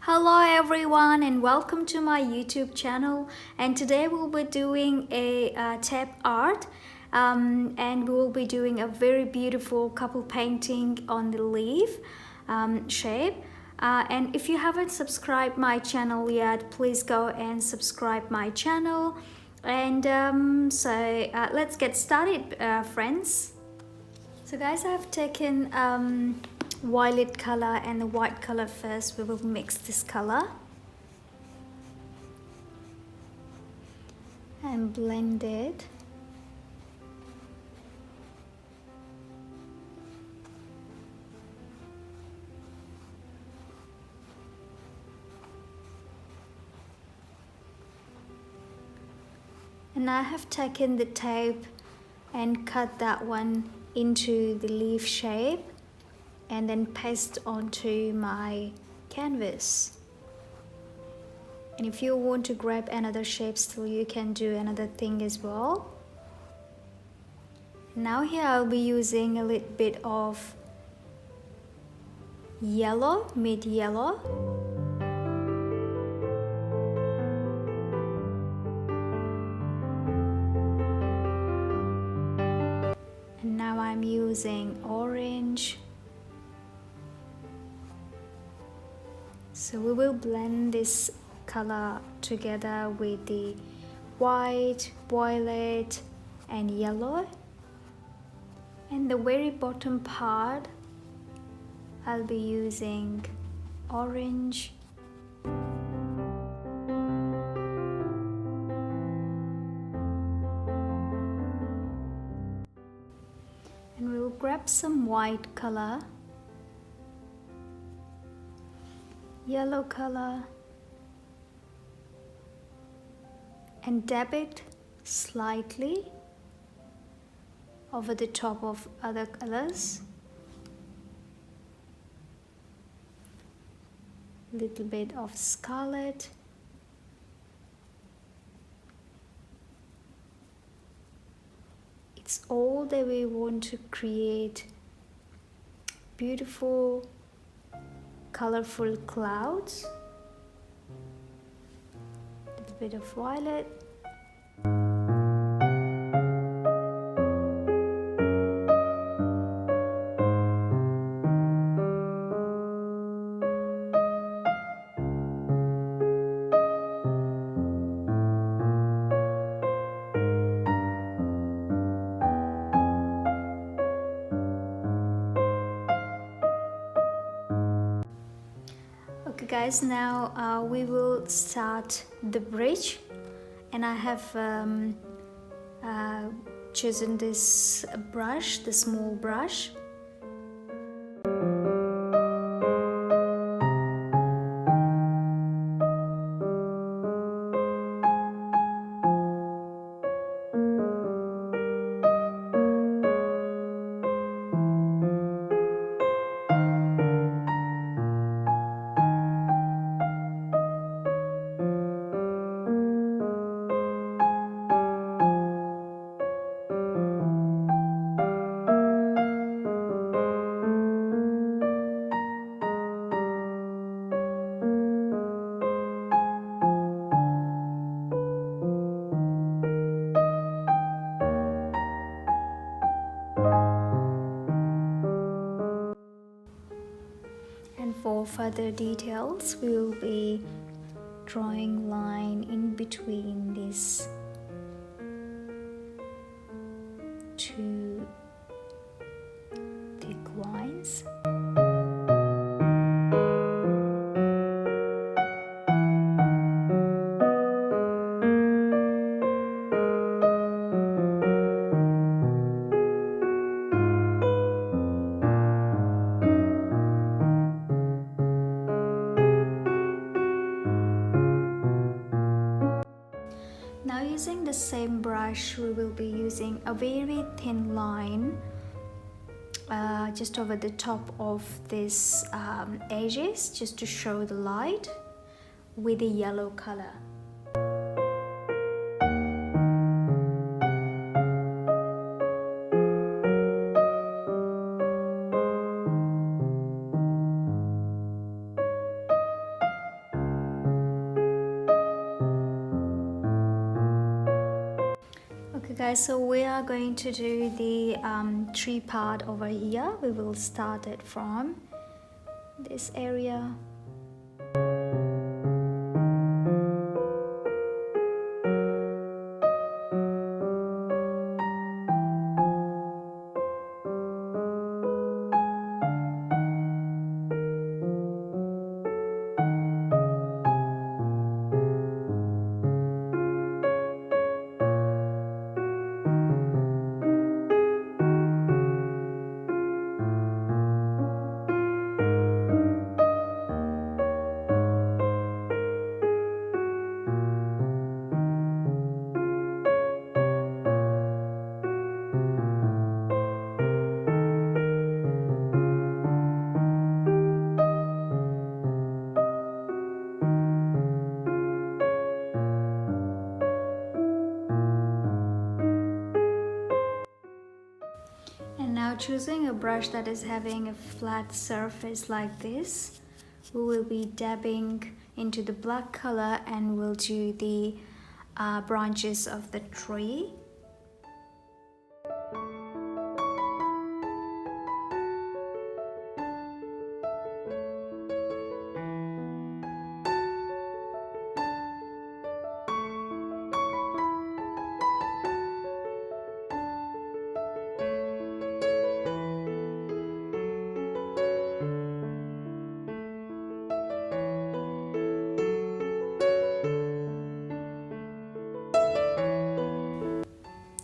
Hello everyone and welcome to my YouTube channel, and today we'll be doing a tab art and we will be doing a very beautiful couple painting on the leaf shape. And if you haven't subscribed my channel yet, please go and subscribe my channel. And let's get started, friends. So guys, I've taken violet color and the white color first. We will mix this color and blend it. And I have taken the tape and cut that one into the leaf shape and then paste onto my canvas. And if you want to grab another shape still, you can do another thing as well. Now here I'll be using a little bit of yellow, mid yellow. And now I'm using orange. So we will blend this color together with the white, violet and yellow. And the very bottom part I'll be using orange. And we'll grab some white color, yellow color, and dab it slightly over the top of other colors. Little bit of scarlet. It's all that we want to create beautiful, colorful clouds. A little bit of violet. Okay guys, now we will start the bridge, and I have chosen this brush, the small brush. And for further details, we will be drawing line in between these two thick lines. Now using the same brush, we will be using a very thin line just over the top of this edges, just to show the light with the yellow color. Guys, so we are going to do the tree part over here. We will start it from this area. And now, choosing a brush that is having a flat surface like this, we will be dabbing into the black color and we'll do the branches of the tree.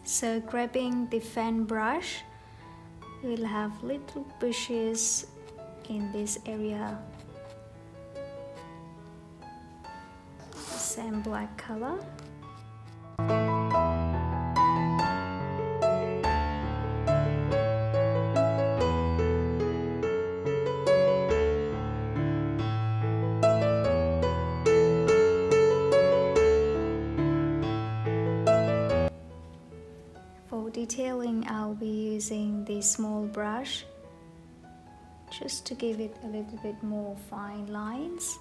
So grabbing the fan brush, we'll have little bushes in this area. The same black color. For detailing, I'll be using the small brush just to give it a little bit more fine lines.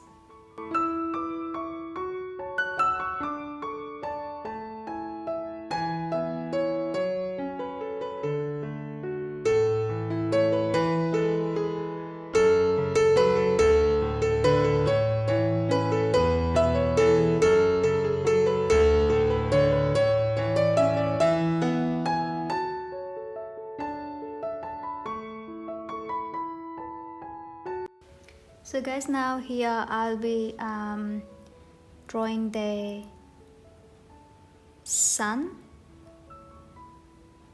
So guys, now here I'll be drawing the sun.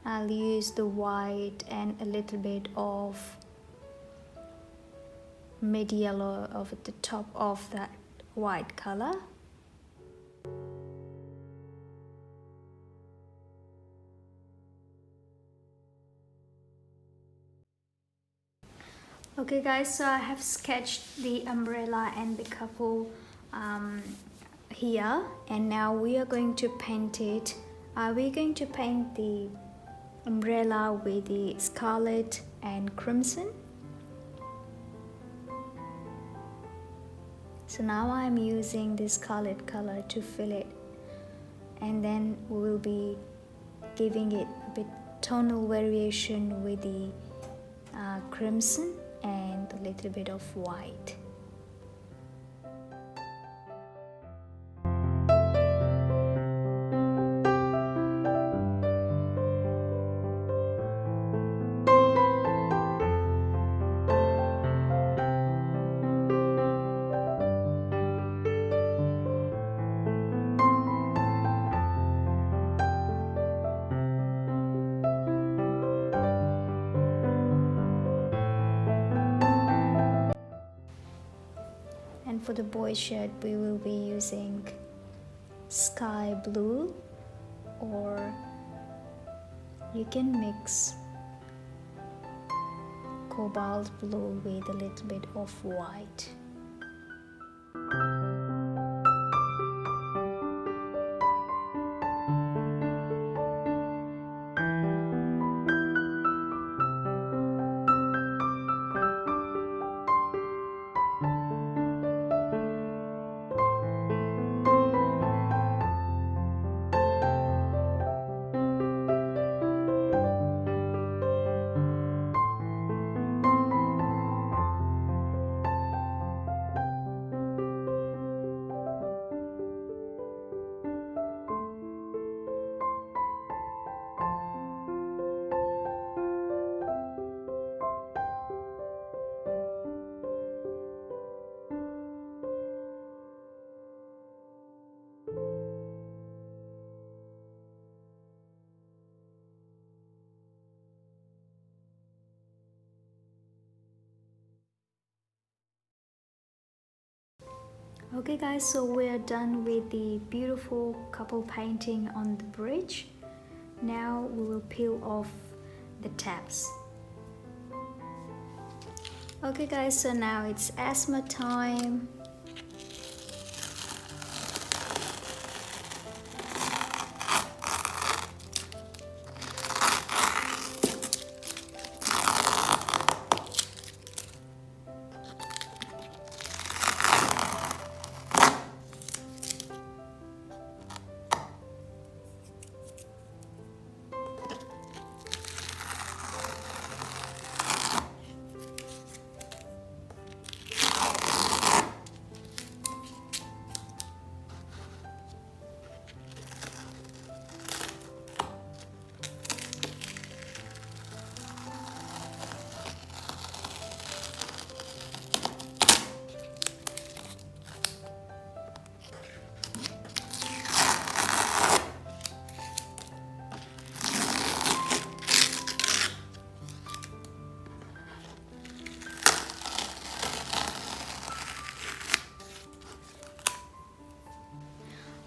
I'll use the white and a little bit of mid yellow over the top of that white color. Okay guys, so I have sketched the umbrella and the couple here, and now we are going to paint it. We're going to paint the umbrella with the scarlet and crimson. So now I'm using the scarlet color to fill it, and then we will be giving it a bit tonal variation with the crimson and a little bit of white. And for the boy shirt, we will be using sky blue, or you can mix cobalt blue with a little bit of white. Okay guys, so we're done with the beautiful couple painting on the bridge. Now we will peel off the tabs. Okay guys, so now it's asthma time.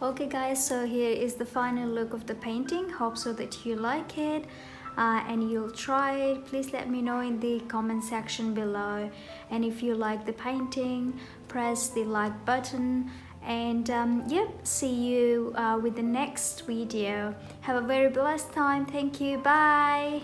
Okay guys, so here is the final look of the painting. Hope so that you like it and you'll try it. Please let me know in the comment section below, and if you like the painting, press the like button, and yep, see you with the next video. Have a very blessed time. Thank you. Bye.